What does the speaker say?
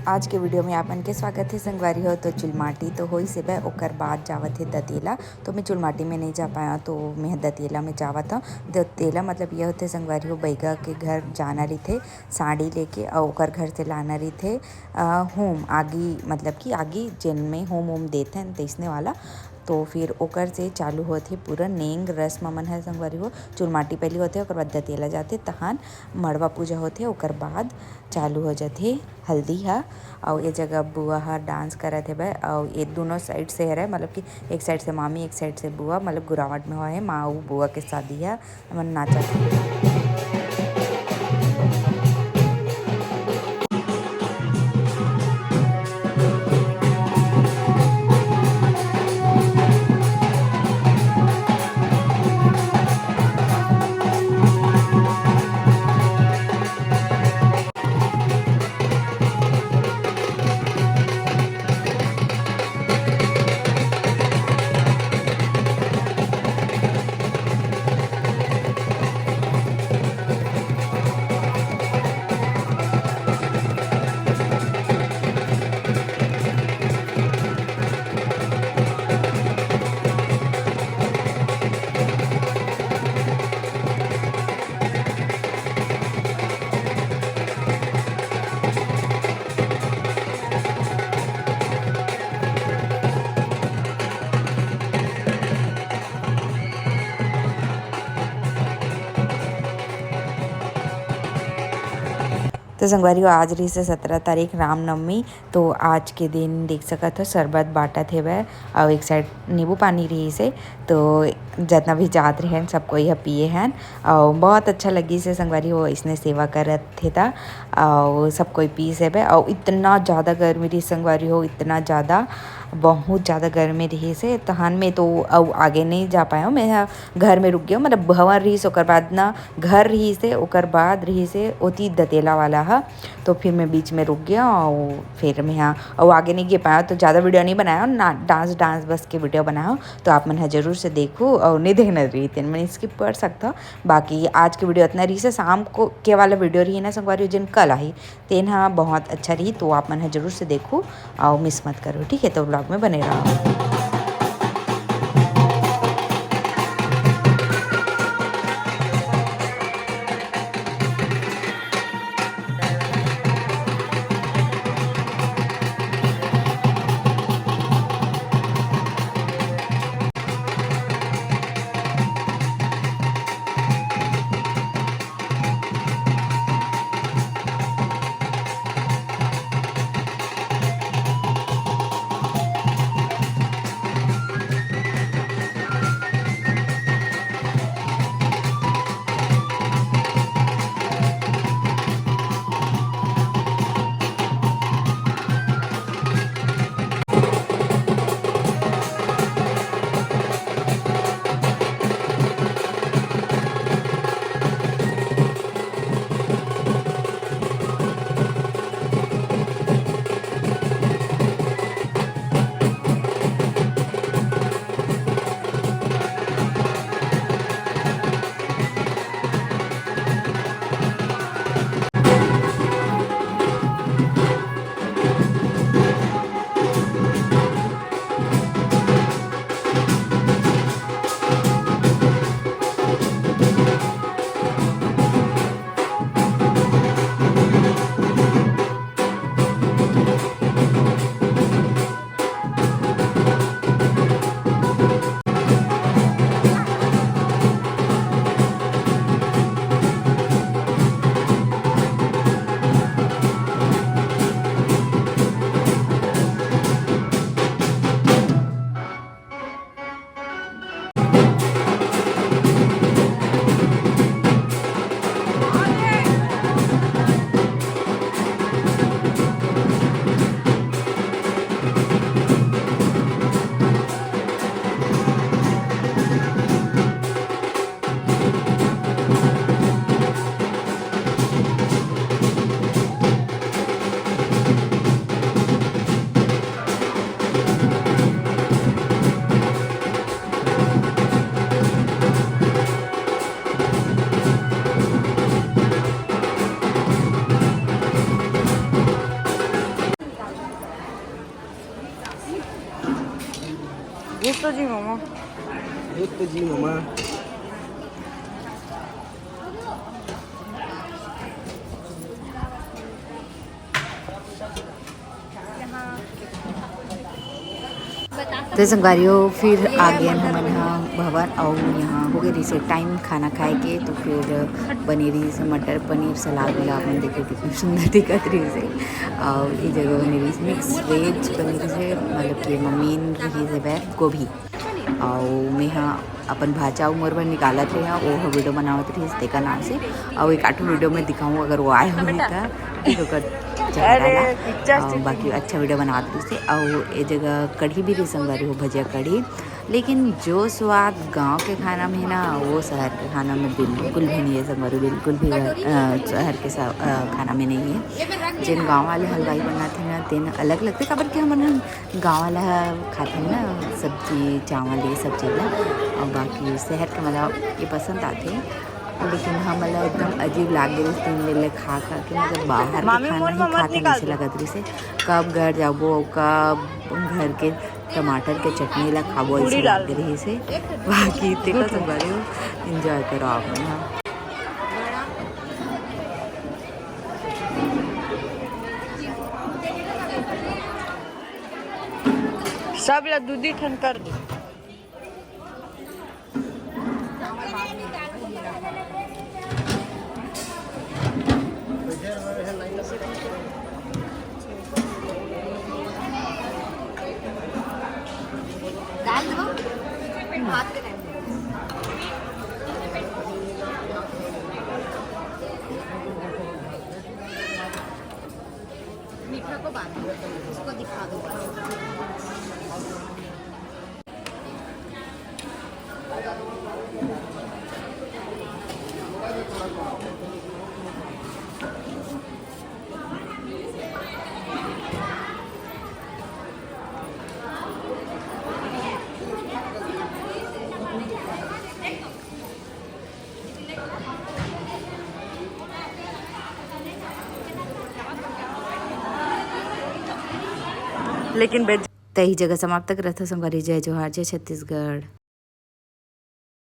आज के वीडियो में आपन के स्वागत है। संगवारी हो तो चुलमाटी तो हो से बे ओकर बाद जावत है दतेला। तो मैं चुलमाटी में नहीं जा पाया तो मैं दतेला में जावत हूँ। दतेला मतलब यह होते संगवारी हो बैगा के घर जाना रही थे साड़ी लेके और ओकर घर से लाना रही थे होम आगी मतलब कि आगी जिन में होम देते हैं तैसने वाला। तो फिर ओकर से चालू होते पूरा नेंग रस्म मन है संगवारी हो। चुलमाटी पहले होते ओकर बाद दतेला जाते तहान मड़वा पूजा होते ओकर बाद चालू हो जाते हल्दी हा। और ये जगह बुआ हा डांस करत है भाई और ये दोनों साइड से है मतलब कि एक साइड से मामी एक साइड से बुआ मतलब गुरावट में हुआ है माँ बुआ के शादी है मन नाचा था। तो संगवारी आज रही से 17 तारीख रामनवमी। तो आज के दिन देख सकत हो शरबत बांटत हे वह और एक साइड नींबू पानी रही से। तो जितना भी जात रहे हैं सबको यह पिए हैं और बहुत अच्छा लगी से संगवारी हो इसने सेवा करत थे था और सब कोई पी से बे। और इतना ज़्यादा गर्मी रही संगवारी हो इतना ज़्यादा बहुत ज़्यादा गर्मी रही से तहान में तो अब आगे नहीं जा पाया हूँ। मैं घर में रुक गया मतलब भवन रही से ओकर बाद ना घर रही से ओकर बाद रही से ओती दतेला वाला है। तो फिर मैं बीच में रुक गया और फिर मैं यहाँ और आगे नहीं गे पाया तो ज़्यादा वीडियो नहीं बनाया ना डांस बस के वीडियो बनाया। तो आप मन ज़रूर से देखो और नहीं देखना रही थी मैंने स्किप कर सकता। बाकी आज की वीडियो इतना रही से शाम को के वाला वीडियो रही ना संगवारी जिन कल आई तेन हाँ बहुत अच्छा रही। तो आप मन ज़रूर से देखो और मिस मत करो ठीक है। तो ब्लॉग में बने रहो। तो जी मामा। दूध तो जी मामा। तो संगवारियों फिर आ गए हमन यहाँ भवन और यहाँ हो गए रिसे टाइम खाना खाए के। तो फिर बनी रही से मटर पनीर सलाद वाला मन देखे कितनी सुंदर दिखत रही से। और ये जगह बनी रही मिक्स वेज बनी रही से, मतलब कि मम्मी रही से वह गोभी और मैं यहाँ अपन भाचा उमर भर निकालत रहे वो वीडियो बनावत रही तेका नाम से। और एक आठों वीडियो में दिखाऊँ अगर वो आए हुई था बाकी अच्छा वीडियो बनावत रही से। और ये जगह कढ़ी भी रही संगवारी हो भजिया कढ़ी, लेकिन जो स्वाद गांव के खाना में है ना वो शहर के खाना में बिल्कुल भी नहीं है संगवारी, बिल्कुल भी शहर के खाना में नहीं है। जिन गांव वाले हलवाई बनाते हैं ना तेन अलग लगते खबर कि हम गाँव वाला खाते हैं ना सब्जी चावल ये सब चीज़ और बाकी शहर के मतलब ये पसंद आते। लेकिन हमला एकदम अजीब लागे तीन वेले खा के मतलब बाहर के खाना ही खाते नहीं लगत रही से। कब घर जाबो कब घर के टमाटर के चटनी ला खाबो ऐसे लग रही से। बाकी देखो तुम बड़े एंजॉय करो आप यहाँ। सब ला दूधी ठन कर दो। मीठा को बांध उसको दिखा दो। लेकिन तही जगह समाप्त करत संगवारी। जय जोहार, जय छत्तीसगढ़।